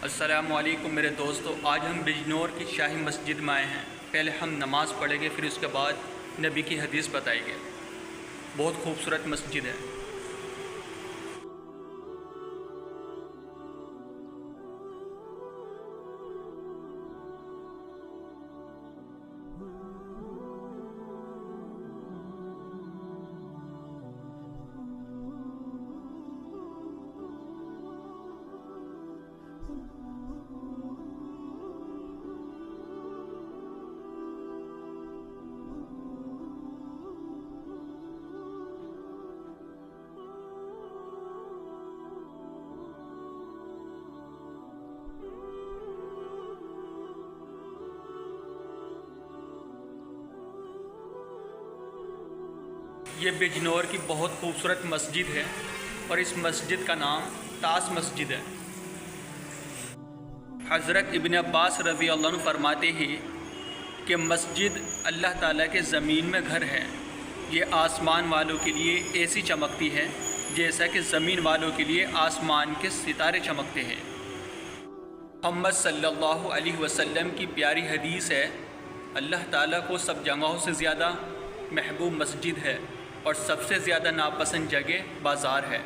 अस्सलामुअलैकुम मेरे दोस्तों, आज हम बिजनौर की शाही मस्जिद में आए हैं। पहले हम नमाज़ पढ़ेंगे, फिर उसके बाद नबी की हदीस बताएंगे। बहुत खूबसूरत मस्जिद है। ये बिजनौर की बहुत खूबसूरत मस्जिद है और इस मस्जिद का नाम तास मस्जिद है। हज़रत इब्न अब्बास रज़ी अल्लाह अन्हु फरमाते हैं कि मस्जिद अल्लाह ताला के ज़मीन में घर है। ये आसमान वालों के लिए ऐसी चमकती है जैसा कि ज़मीन वालों के लिए आसमान के सितारे चमकते हैं। मोहम्मद सल्लल्लाहु अलैहि वसल्लम की प्यारी हदीस है, अल्लाह ताला को सब जगहों से ज़्यादा महबूब मस्जिद है और सबसे ज़्यादा नापसंद जगह बाज़ार है।